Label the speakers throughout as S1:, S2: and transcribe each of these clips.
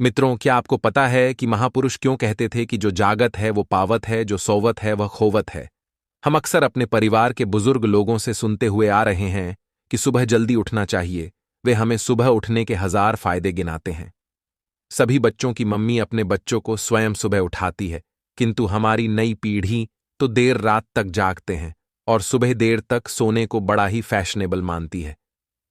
S1: मित्रों, क्या आपको पता है कि महापुरुष क्यों कहते थे कि जो जागत है वो पावत है, जो सोवत है वह खोवत है? हम अक्सर अपने परिवार के बुजुर्ग लोगों से सुनते हुए आ रहे हैं कि सुबह जल्दी उठना चाहिए। वे हमें सुबह उठने के 1000 फायदे गिनाते हैं। सभी बच्चों की मम्मी अपने बच्चों को स्वयं सुबह उठाती है, किंतु हमारी नई पीढ़ी तो देर रात तक जागते हैं और सुबह देर तक सोने को बड़ा ही फैशनेबल मानती है।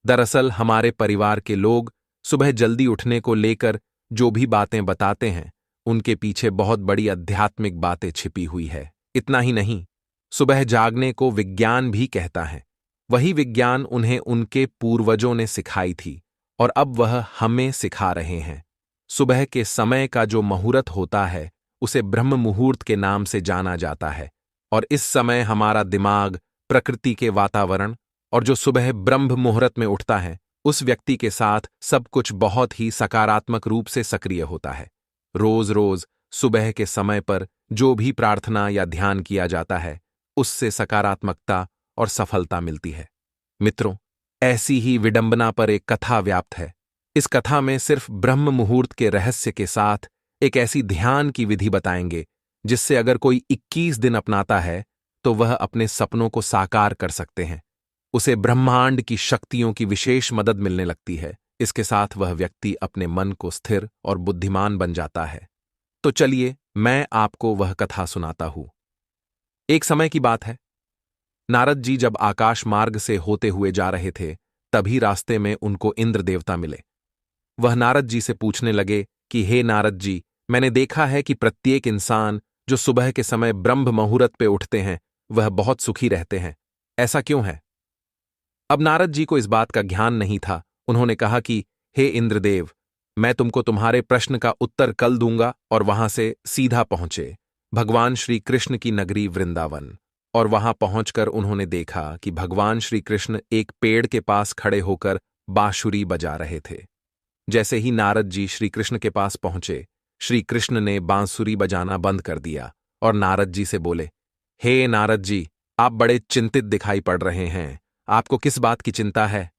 S1: दरअसल हमारे परिवार के लोग सुबह जल्दी उठने को लेकर जो भी बातें बताते हैं, उनके पीछे बहुत बड़ी आध्यात्मिक बातें छिपी हुई है। इतना ही नहीं, सुबह जागने को विज्ञान भी कहता है। वही विज्ञान उन्हें उनके पूर्वजों ने सिखाई थी और अब वह हमें सिखा रहे हैं। सुबह के समय का जो मुहूर्त होता है, उसे ब्रह्म मुहूर्त के नाम से जाना जाता है और इस समय हमारा दिमाग, प्रकृति के वातावरण और जो सुबह ब्रह्म मुहूर्त में उठता है, उस व्यक्ति के साथ सब कुछ बहुत ही सकारात्मक रूप से सक्रिय होता है। रोज रोज सुबह के समय पर जो भी प्रार्थना या ध्यान किया जाता है, उससे सकारात्मकता और सफलता मिलती है। मित्रों, ऐसी ही विडंबना पर एक कथा व्याप्त है। इस कथा में सिर्फ ब्रह्म मुहूर्त के रहस्य के साथ एक ऐसी ध्यान की विधि बताएंगे जिससे अगर कोई 21 दिन अपनाता है तो वह अपने सपनों को साकार कर सकते हैं। उसे ब्रह्मांड की शक्तियों की विशेष मदद मिलने लगती है। इसके साथ वह व्यक्ति अपने मन को स्थिर और बुद्धिमान बन जाता है। तो चलिए मैं आपको वह कथा सुनाता हूं। एक समय की बात है। नारद जी जब आकाश मार्ग से होते हुए जा रहे थे, तभी रास्ते में उनको इंद्र देवता मिले। वह नारद जी से पूछने लगे कि हे नारद जी, मैंने देखा है कि प्रत्येक इंसान जो सुबह के समय ब्रह्म मुहूर्त पे उठते हैं, वह बहुत सुखी रहते हैं। ऐसा क्यों है? अब नारद जी को इस बात का ज्ञान नहीं था। उन्होंने कहा कि हे इंद्रदेव, मैं तुमको तुम्हारे प्रश्न का उत्तर कल दूंगा। और वहां से सीधा पहुंचे भगवान श्री कृष्ण की नगरी वृंदावन। और वहां पहुंचकर उन्होंने देखा कि भगवान श्री कृष्ण एक पेड़ के पास खड़े होकर बांसुरी बजा रहे थे। जैसे ही नारद जी श्री कृष्ण के पास पहुंचे, श्री कृष्ण ने बांसुरी बजाना बंद कर दिया और नारद जी से बोले, हे नारद जी, आप बड़े चिंतित दिखाई पड़ रहे हैं। आपको किस बात की चिंता है?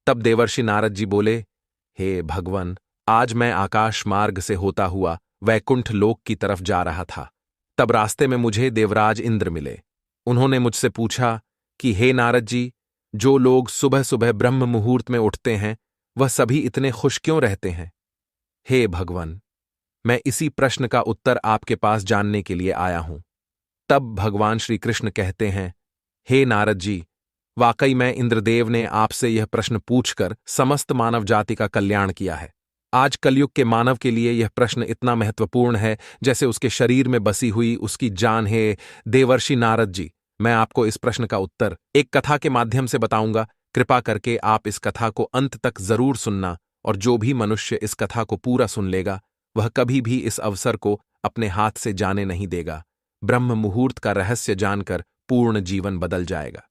S1: तब देवर्षि नारद जी बोले, हे भगवन, आज मैं आकाश मार्ग से होता हुआ वैकुंठ लोक की तरफ जा रहा था। तब रास्ते में मुझे देवराज इंद्र मिले। उन्होंने मुझसे पूछा कि हे नारद जी, जो लोग सुबह सुबह ब्रह्म मुहूर्त में उठते हैं, वह सभी इतने खुश क्यों रहते हैं? हे भगवन, मैं इसी प्रश्न का उत्तर आपके पास जानने के लिए आया हूं। तब भगवान श्री कृष्ण कहते हैं, हे नारद जी, वाकई मैं इंद्रदेव ने आपसे यह प्रश्न पूछकर समस्त मानव जाति का कल्याण किया है। आज कलयुग के मानव के लिए यह प्रश्न इतना महत्वपूर्ण है जैसे उसके शरीर में बसी हुई उसकी जान है। देवर्षि नारद जी, मैं आपको इस प्रश्न का उत्तर एक कथा के माध्यम से बताऊंगा। कृपा करके आप इस कथा को अंत तक जरूर सुनना, और जो भी मनुष्य इस कथा को पूरा सुन लेगा, वह कभी भी इस अवसर को अपने हाथ से जाने नहीं देगा। ब्रह्म मुहूर्त का रहस्य जानकर पूर्ण जीवन बदल जाएगा।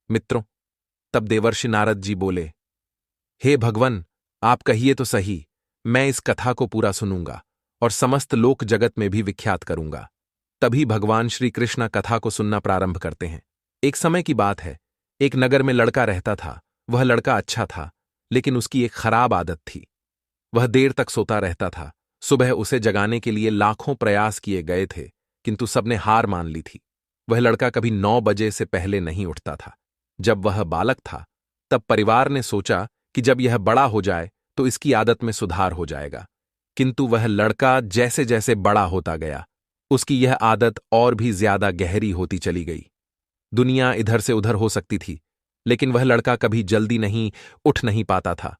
S1: मित्रों, तब देवर्षि नारद जी बोले, हे भगवन, आप कहिए तो सही, मैं इस कथा को पूरा सुनूंगा और समस्त लोक जगत में भी विख्यात करूंगा। तभी भगवान श्री कृष्ण कथा को सुनना प्रारंभ करते हैं। एक समय की बात है। एक नगर में लड़का रहता था। वह लड़का अच्छा था, लेकिन उसकी एक खराब आदत थी। वह देर तक सोता रहता था। सुबह उसे जगाने के लिए लाखों प्रयास किए गए थे, किंतु सबने हार मान ली थी। वह लड़का कभी 9 बजे से पहले नहीं उठता था। जब वह बालक था, तब परिवार ने सोचा कि जब यह बड़ा हो जाए तो इसकी आदत में सुधार हो जाएगा। किंतु वह लड़का जैसे जैसे बड़ा होता गया, उसकी यह आदत और भी ज्यादा गहरी होती चली गई। दुनिया इधर से उधर हो सकती थी, लेकिन वह लड़का कभी जल्दी नहीं उठ नहीं पाता था।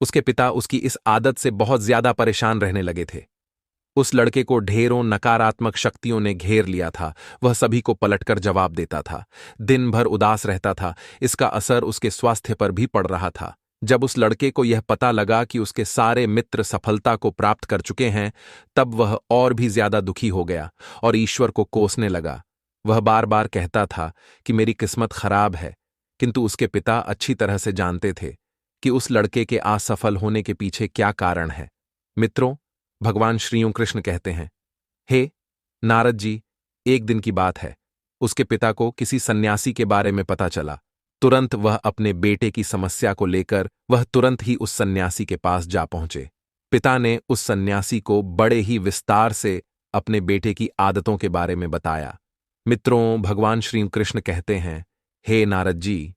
S1: उसके पिता उसकी इस आदत से बहुत ज्यादा परेशान रहने लगे थे। उस लड़के को ढेरों नकारात्मक शक्तियों ने घेर लिया था। वह सभी को पलटकर जवाब देता था, दिन भर उदास रहता था। इसका असर उसके स्वास्थ्य पर भी पड़ रहा था। जब उस लड़के को यह पता लगा कि उसके सारे मित्र सफलता को प्राप्त कर चुके हैं, तब वह और भी ज्यादा दुखी हो गया और ईश्वर को कोसने लगा। वह बार बार कहता था कि मेरी किस्मत खराब है, किंतु उसके पिता अच्छी तरह से जानते थे कि उस लड़के के असफल होने के पीछे क्या कारण है। मित्रों, भगवान श्री कृष्ण कहते हैं, हे नारद जी, एक दिन की बात है। उसके पिता को किसी सन्यासी के बारे में पता चला। तुरंत वह अपने बेटे की समस्या को लेकर वह तुरंत ही उस सन्यासी के पास जा पहुंचे। पिता ने उस सन्यासी को बड़े ही विस्तार से अपने बेटे की आदतों के बारे में बताया। मित्रों, भगवान श्री कृष्ण कहते हैं, हे नारद जी,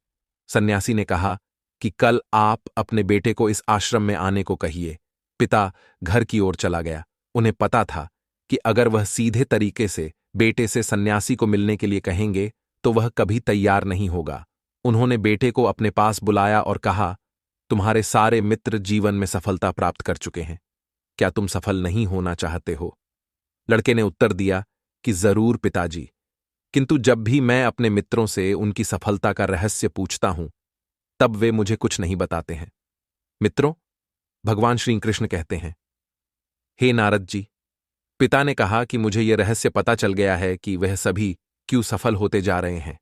S1: सन्यासी ने कहा कि कल आप अपने बेटे को इस आश्रम में आने को कहिए। पिता घर की ओर चला गया। उन्हें पता था कि अगर वह सीधे तरीके से बेटे से सन्यासी को मिलने के लिए कहेंगे तो वह कभी तैयार नहीं होगा। उन्होंने बेटे को अपने पास बुलाया और कहा, तुम्हारे सारे मित्र जीवन में सफलता प्राप्त कर चुके हैं, क्या तुम सफल नहीं होना चाहते हो? लड़के ने उत्तर दिया कि जरूर पिताजी, किंतु जब भी मैं अपने मित्रों से उनकी सफलता का रहस्य पूछता हूं तब वे मुझे कुछ नहीं बताते हैं। मित्रों, भगवान श्री कृष्ण कहते हैं, हे नारद जी, पिता ने कहा कि मुझे यह रहस्य पता चल गया है कि वह सभी क्यों सफल होते जा रहे हैं।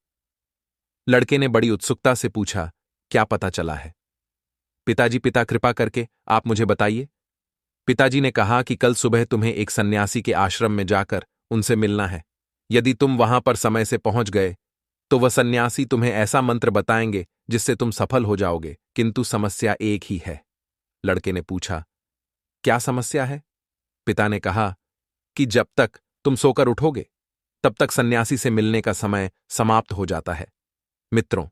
S1: लड़के ने बड़ी उत्सुकता से पूछा, क्या पता चला है? पिताजी, पिता कृपा करके आप मुझे बताइए। पिताजी ने कहा कि कल सुबह तुम्हें एक सन्यासी के आश्रम में जाकर उनसे मिलना है। यदि तुम वहां पर समय से पहुंच गए तो वह सन्यासी तुम्हें ऐसा मंत्र बताएंगे जिससे तुम सफल हो जाओगे, किंतु समस्या एक ही है। लड़के ने पूछा, क्या समस्या है? पिता ने कहा कि जब तक तुम सोकर उठोगे तब तक सन्यासी से मिलने का समय समाप्त हो जाता है। मित्रों,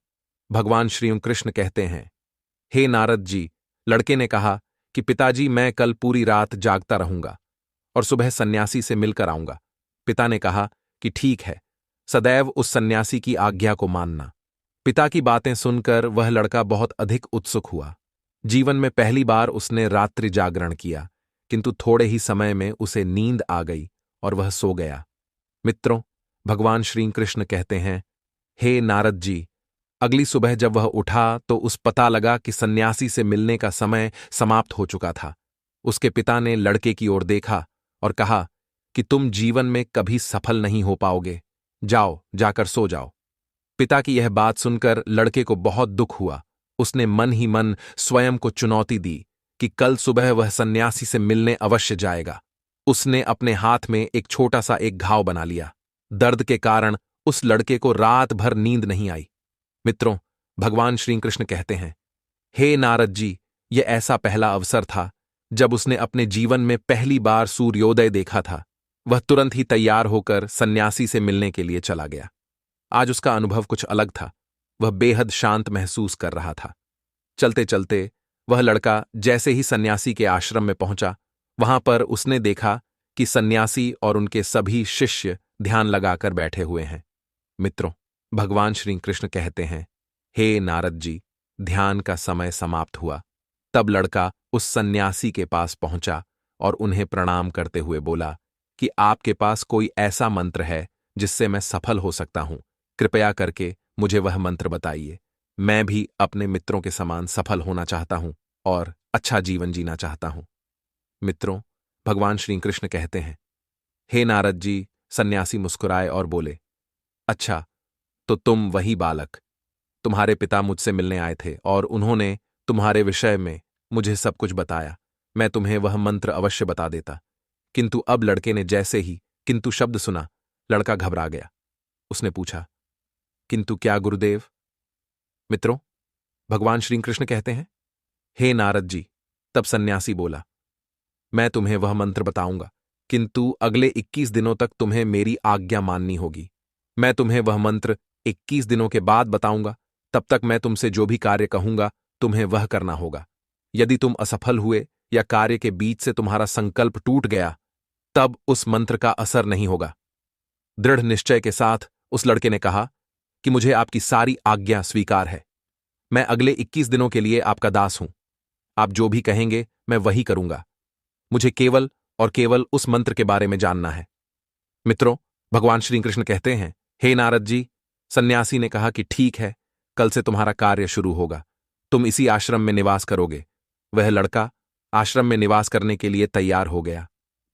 S1: भगवान श्री कृष्ण कहते हैं, हे नारद जी, लड़के ने कहा कि पिताजी, मैं कल पूरी रात जागता रहूंगा और सुबह सन्यासी से मिलकर आऊंगा। पिता ने कहा कि ठीक है, सदैव उस सन्यासी की आज्ञा को मानना। पिता की बातें सुनकर वह लड़का बहुत अधिक उत्सुक हुआ। जीवन में पहली बार उसने रात्रि जागरण किया, किंतु थोड़े ही समय में उसे नींद आ गई और वह सो गया। मित्रों, भगवान श्री कृष्ण कहते हैं, हे नारद जी, अगली सुबह जब वह उठा तो उस पता लगा कि सन्यासी से मिलने का समय समाप्त हो चुका था। उसके पिता ने लड़के की ओर देखा और कहा कि तुम जीवन में कभी सफल नहीं हो पाओगे, जाओ, जाकर सो जाओ। पिता की यह बात सुनकर लड़के को बहुत दुख हुआ। उसने मन ही मन स्वयं को चुनौती दी कि कल सुबह वह सन्यासी से मिलने अवश्य जाएगा। उसने अपने हाथ में एक छोटा सा एक घाव बना लिया। दर्द के कारण उस लड़के को रात भर नींद नहीं आई। मित्रों, भगवान श्री कृष्ण कहते हैं, हे नारद जी, यह ऐसा पहला अवसर था जब उसने अपने जीवन में पहली बार सूर्योदय देखा था। वह तुरंत ही तैयार होकर सन्यासी से मिलने के लिए चला गया। आज उसका अनुभव कुछ अलग था। वह बेहद शांत महसूस कर रहा था। चलते चलते वह लड़का जैसे ही सन्यासी के आश्रम में पहुंचा, वहां पर उसने देखा कि सन्यासी और उनके सभी शिष्य ध्यान लगाकर बैठे हुए हैं। मित्रों, भगवान श्री कृष्ण कहते हैं, हे नारद जी, ध्यान का समय समाप्त हुआ। तब लड़का उस सन्यासी के पास पहुंचा और उन्हें प्रणाम करते हुए बोला कि आपके पास कोई ऐसा मंत्र है जिससे मैं सफल हो सकता हूं? कृपया करके मुझे वह मंत्र बताइए। मैं भी अपने मित्रों के समान सफल होना चाहता हूं और अच्छा जीवन जीना चाहता हूं। मित्रों, भगवान श्री कृष्ण कहते हैं, हे नारद जी, सन्यासी मुस्कुराए और बोले, अच्छा, तो तुम वही बालक, तुम्हारे पिता मुझसे मिलने आए थे और उन्होंने तुम्हारे विषय में मुझे सब कुछ बताया। मैं तुम्हें वह मंत्र अवश्य बता देता। किंतु अब लड़के ने जैसे ही किंतु शब्द सुना, लड़का घबरा गया। उसने पूछा, किंतु क्या गुरुदेव? मित्रों, भगवान श्री कृष्ण कहते हैं, हे नारद जी, तब सन्यासी बोला, मैं तुम्हें वह मंत्र बताऊंगा, किंतु अगले 21 दिनों तक तुम्हें मेरी आज्ञा माननी होगी। मैं तुम्हें वह मंत्र 21 दिनों के बाद बताऊंगा। तब तक मैं तुमसे जो भी कार्य कहूंगा तुम्हें वह करना होगा। यदि तुम असफल हुए या कार्य के बीच से तुम्हारा संकल्प टूट गया, तब उस मंत्र का असर नहीं होगा। दृढ़ निश्चय के साथ उस लड़के ने कहा कि मुझे आपकी सारी आज्ञा स्वीकार है। मैं अगले 21 दिनों के लिए आपका दास हूं। आप जो भी कहेंगे मैं वही करूंगा। मुझे केवल और केवल उस मंत्र के बारे में जानना है। मित्रों, भगवान श्री कृष्ण कहते हैं, हे नारद जी, सन्यासी ने कहा कि ठीक है, कल से तुम्हारा कार्य शुरू होगा। तुम इसी आश्रम में निवास करोगे। वह लड़का आश्रम में निवास करने के लिए तैयार हो गया।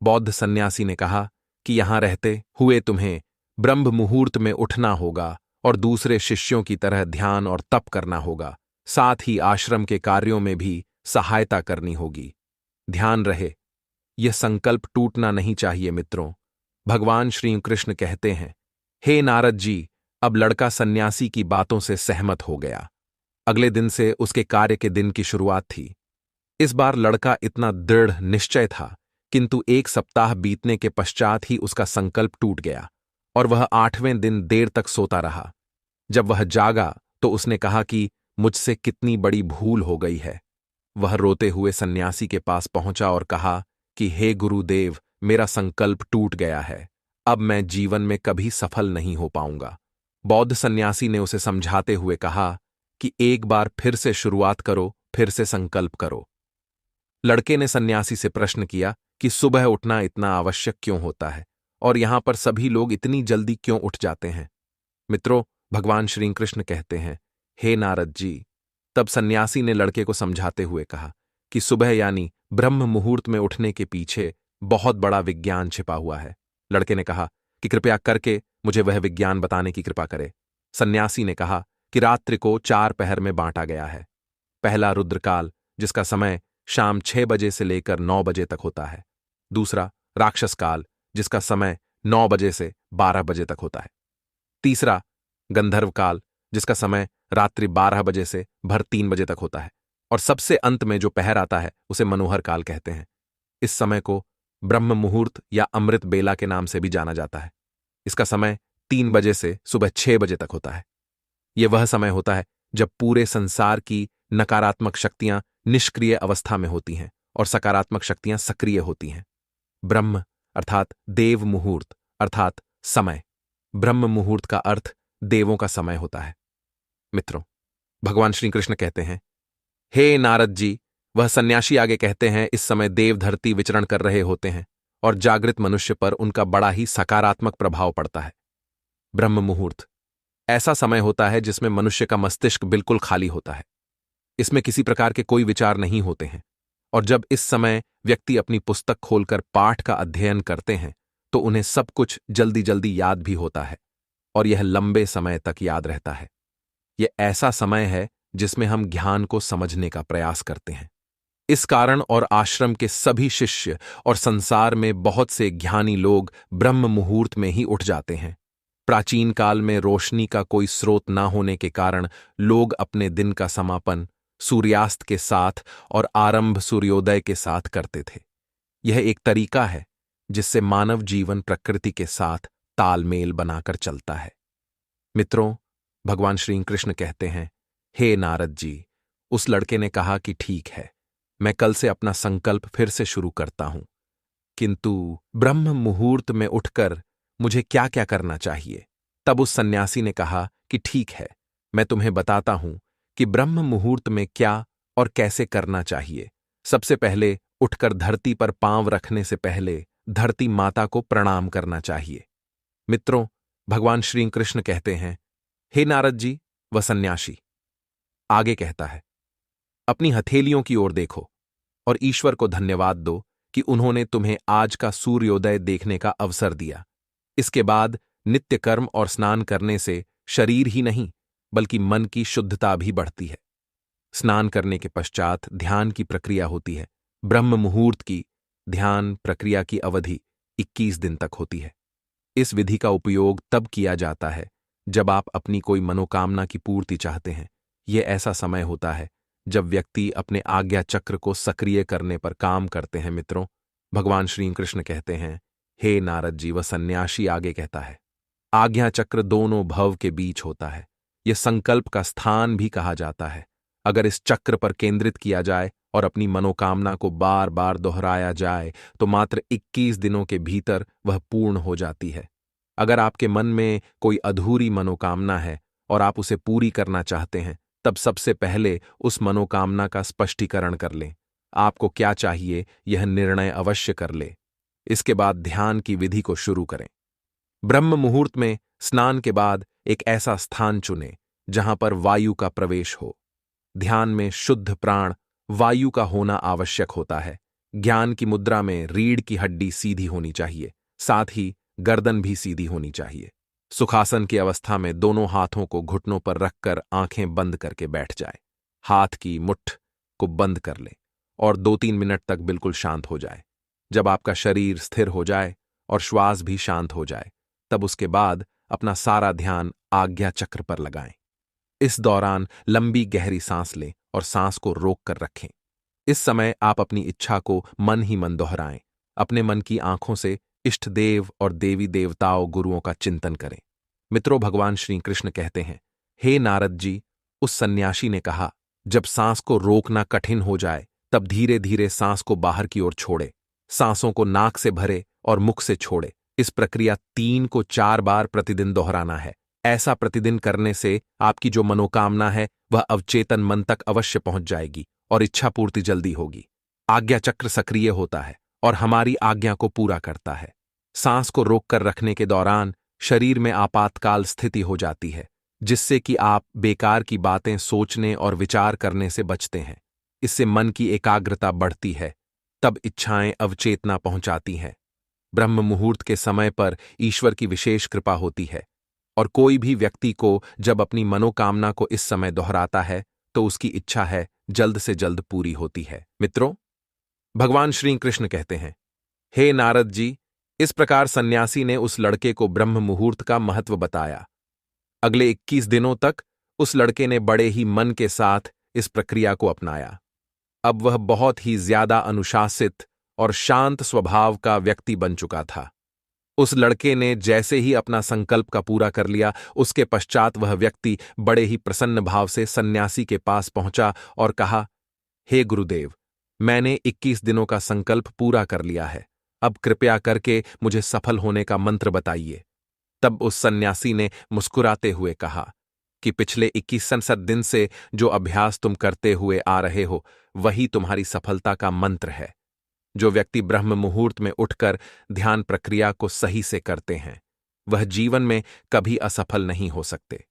S1: बौद्ध सन्यासी ने कहा कि यहां रहते हुए तुम्हें ब्रह्म मुहूर्त में उठना होगा और दूसरे शिष्यों की तरह ध्यान और तप करना होगा। साथ ही आश्रम के कार्यों में भी सहायता करनी होगी। ध्यान रहे, यह संकल्प टूटना नहीं चाहिए। मित्रों, भगवान श्री कृष्ण कहते हैं, हे नारद जी, अब लड़का सन्यासी की बातों से सहमत हो गया। अगले दिन से उसके कार्य के दिन की शुरुआत थी। इस बार लड़का इतना दृढ़ निश्चय था, किंतु 1 सप्ताह बीतने के पश्चात ही उसका संकल्प टूट गया और वह 8वें दिन देर तक सोता रहा। जब वह जागा तो उसने कहा कि मुझसे कितनी बड़ी भूल हो गई है। वह रोते हुए सन्यासी के पास पहुंचा और कहा कि हे गुरुदेव, मेरा संकल्प टूट गया है, अब मैं जीवन में कभी सफल नहीं हो पाऊंगा। बौद्ध सन्यासी ने उसे समझाते हुए कहा कि एक बार फिर से शुरुआत करो, फिर से संकल्प करो। लड़के ने सन्यासी से प्रश्न किया कि सुबह उठना इतना आवश्यक क्यों होता है और यहां पर सभी लोग इतनी जल्दी क्यों उठ जाते हैं। मित्रों, भगवान श्री कृष्ण कहते हैं, हे नारद जी। तब सन्यासी ने लड़के को समझाते हुए कहा कि सुबह यानी ब्रह्म मुहूर्त में उठने के पीछे बहुत बड़ा विज्ञान छिपा हुआ है। लड़के ने कहा कि कृपया करके मुझे वह विज्ञान बताने की कृपा करे। सन्यासी ने कहा कि रात्रि को 4 पहर में बांटा गया है। पहला रुद्रकाल, जिसका समय शाम 6 बजे से लेकर 9 बजे तक होता है। दूसरा राक्षस काल, जिसका समय 9 बजे से 12 बजे तक होता है। तीसरा गंधर्व काल, जिसका समय रात्रि 12 बजे से भर 3 बजे तक होता है। और सबसे अंत में जो पहर आता है उसे मनोहर काल कहते हैं। इस समय को ब्रह्म मुहूर्त या अमृत बेला के नाम से भी जाना जाता है। इसका समय 3 बजे से सुबह 6 बजे तक होता है। यह वह समय होता है जब पूरे संसार की नकारात्मक शक्तियां निष्क्रिय अवस्था में होती हैं और सकारात्मक शक्तियां सक्रिय होती हैं। ब्रह्म अर्थात देव मुहूर्त अर्थात समय। ब्रह्म मुहूर्त का अर्थ देवों का समय होता है। मित्रों, भगवान श्री कृष्ण कहते हैं, हे नारद जी। वह सन्यासी आगे कहते हैं, इस समय देव धरती विचरण कर रहे होते हैं और जागृत मनुष्य पर उनका बड़ा ही सकारात्मक प्रभाव पड़ता है। ब्रह्म मुहूर्त ऐसा समय होता है जिसमें मनुष्य का मस्तिष्क बिल्कुल खाली होता है। इसमें किसी प्रकार के कोई विचार नहीं होते हैं और जब इस समय व्यक्ति अपनी पुस्तक खोलकर पाठ का अध्ययन करते हैं तो उन्हें सब कुछ जल्दी जल्दी याद भी होता है और यह लंबे समय तक याद रहता है। यह ऐसा समय है जिसमें हम ज्ञान को समझने का प्रयास करते हैं। इस कारण और आश्रम के सभी शिष्य और संसार में बहुत से ज्ञानी लोग ब्रह्म मुहूर्त में ही उठ जाते हैं। प्राचीन काल में रोशनी का कोई स्रोत न होने के कारण लोग अपने दिन का समापन सूर्यास्त के साथ और आरंभ सूर्योदय के साथ करते थे। यह एक तरीका है जिससे मानव जीवन प्रकृति के साथ तालमेल बनाकर चलता है। मित्रों, भगवान श्री कृष्ण कहते हैं, हे नारद जी। उस लड़के ने कहा कि ठीक है, मैं कल से अपना संकल्प फिर से शुरू करता हूं, किंतु ब्रह्म मुहूर्त में उठकर मुझे क्या क्या करना चाहिए। तब उस सन्यासी ने कहा कि ठीक है, मैं तुम्हें बताता हूं कि ब्रह्म मुहूर्त में क्या और कैसे करना चाहिए। सबसे पहले उठकर धरती पर पांव रखने से पहले धरती माता को प्रणाम करना चाहिए। मित्रों, भगवान श्री कृष्ण कहते हैं, हे नारद जी। वह सन्यासी आगे कहता है, अपनी हथेलियों की ओर देखो और ईश्वर को धन्यवाद दो कि उन्होंने तुम्हें आज का सूर्योदय देखने का अवसर दिया। इसके बाद नित्य कर्म और स्नान करने से शरीर ही नहीं बल्कि मन की शुद्धता भी बढ़ती है। स्नान करने के पश्चात ध्यान की प्रक्रिया होती है। ब्रह्म मुहूर्त की ध्यान प्रक्रिया की अवधि 21 दिन तक होती है। इस विधि का उपयोग तब किया जाता है जब आप अपनी कोई मनोकामना की पूर्ति चाहते हैं। यह ऐसा समय होता है जब व्यक्ति अपने आज्ञा चक्र को सक्रिय करने पर काम करते हैं। मित्रों, भगवान श्री कृष्ण कहते हैं, हे नारद जी। वह सन्यासी आगे कहता है, आज्ञा चक्र दोनों भव के बीच होता है। यह संकल्प का स्थान भी कहा जाता है। अगर इस चक्र पर केंद्रित किया जाए और अपनी मनोकामना को बार बार दोहराया जाए तो मात्र 21 दिनों के भीतर वह पूर्ण हो जाती है। अगर आपके मन में कोई अधूरी मनोकामना है और आप उसे पूरी करना चाहते हैं, तब सबसे पहले उस मनोकामना का स्पष्टीकरण कर लें। आपको क्या चाहिए यह निर्णय अवश्य कर ले। इसके बाद ध्यान की विधि को शुरू करें। ब्रह्म मुहूर्त में स्नान के बाद एक ऐसा स्थान चुनें जहां पर वायु का प्रवेश हो। ध्यान में शुद्ध प्राण वायु का होना आवश्यक होता है। ज्ञान की मुद्रा में रीढ़ की हड्डी सीधी होनी चाहिए, साथ ही गर्दन भी सीधी होनी चाहिए। सुखासन की अवस्था में दोनों हाथों को घुटनों पर रखकर आंखें बंद करके बैठ जाए। हाथ की मुट्ठ को बंद कर लें और 2-3 मिनट तक बिल्कुल शांत हो जाए। जब आपका शरीर स्थिर हो जाए और श्वास भी शांत हो जाए, तब उसके बाद अपना सारा ध्यान आज्ञा चक्र पर लगाएं। इस दौरान लंबी गहरी सांस लें और सांस को रोक कर रखें। इस समय आप अपनी इच्छा को मन ही मन दोहराएं। अपने मन की आंखों से इष्ट देव और देवी देवताओं गुरुओं का चिंतन करें। मित्रों, भगवान श्री कृष्ण कहते हैं, हे नारद जी, उस सन्यासी ने कहा, जब सांस को रोकना कठिन हो जाए तब धीरे धीरे सांस को बाहर की ओर छोड़े। सांसों को नाक से भरे और मुख से छोड़े। इस प्रक्रिया 3 को 4 बार प्रतिदिन दोहराना है। ऐसा प्रतिदिन करने से आपकी जो मनोकामना है वह अवचेतन मन तक अवश्य पहुंच जाएगी और इच्छा पूर्ति जल्दी होगी। आज्ञा चक्र सक्रिय होता है और हमारी आज्ञा को पूरा करता है। सांस को रोककर रखने के दौरान शरीर में आपातकाल स्थिति हो जाती है, जिससे कि आप बेकार की बातें सोचने और विचार करने से बचते हैं। इससे मन की एकाग्रता बढ़ती है, तब इच्छाएं अवचेतना पहुंचाती हैं। ब्रह्म मुहूर्त के समय पर ईश्वर की विशेष कृपा होती है और कोई भी व्यक्ति को जब अपनी मनोकामना को इस समय दोहराता है तो उसकी इच्छा है जल्द से जल्द पूरी होती है। मित्रों, भगवान श्री कृष्ण कहते हैं, हे नारद जी, इस प्रकार सन्यासी ने उस लड़के को ब्रह्म मुहूर्त का महत्व बताया। अगले 21 दिनों तक उस लड़के ने बड़े ही मन के साथ इस प्रक्रिया को अपनाया। अब वह बहुत ही ज्यादा अनुशासित और शांत स्वभाव का व्यक्ति बन चुका था। उस लड़के ने जैसे ही अपना संकल्प का पूरा कर लिया, उसके पश्चात वह व्यक्ति बड़े ही प्रसन्न भाव से सन्यासी के पास पहुंचा और कहा, हे गुरुदेव, मैंने 21 दिनों का संकल्प पूरा कर लिया है। अब कृपया करके मुझे सफल होने का मंत्र बताइए। तब उस सन्यासी ने मुस्कुराते हुए कहा कि पिछले 21 दिन से जो अभ्यास तुम करते हुए आ रहे हो, वही तुम्हारी सफलता का मंत्र है। जो व्यक्ति ब्रह्म मुहूर्त में उठकर ध्यान प्रक्रिया को सही से करते हैं, वह जीवन में कभी असफल नहीं हो सकते।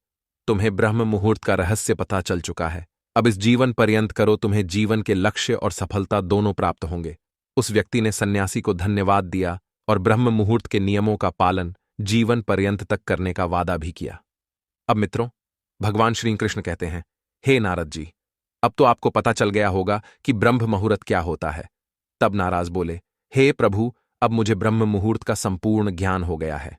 S1: तुम्हें ब्रह्म मुहूर्त का रहस्य पता चल चुका है। अब इस जीवन पर्यंत करो, तुम्हें जीवन के लक्ष्य और सफलता दोनों प्राप्त होंगे। उस व्यक्ति ने सन्यासी को धन्यवाद दिया और ब्रह्म मुहूर्त के नियमों का पालन जीवन पर्यंत तक करने का वादा भी किया। अब मित्रों, भगवान श्री कृष्ण कहते हैं, हे नारद जी, अब तो आपको पता चल गया होगा कि ब्रह्म मुहूर्त क्या होता है। तब नाराज बोले, हे प्रभु, अब मुझे ब्रह्म मुहूर्त का संपूर्ण ज्ञान हो गया है।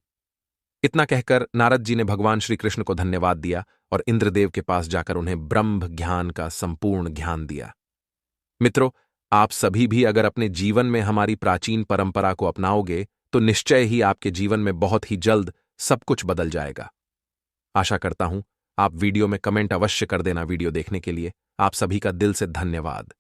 S1: इतना कहकर नारद जी ने भगवान श्री कृष्ण को धन्यवाद दिया और इंद्रदेव के पास जाकर उन्हें ब्रह्म ज्ञान का संपूर्ण ज्ञान दिया। मित्रों, आप सभी भी अगर अपने जीवन में हमारी प्राचीन परंपरा को अपनाओगे तो निश्चय ही आपके जीवन में बहुत ही जल्द सब कुछ बदल जाएगा। आशा करता हूं आप वीडियो में कमेंट अवश्य कर देना। वीडियो देखने के लिए आप सभी का दिल से धन्यवाद।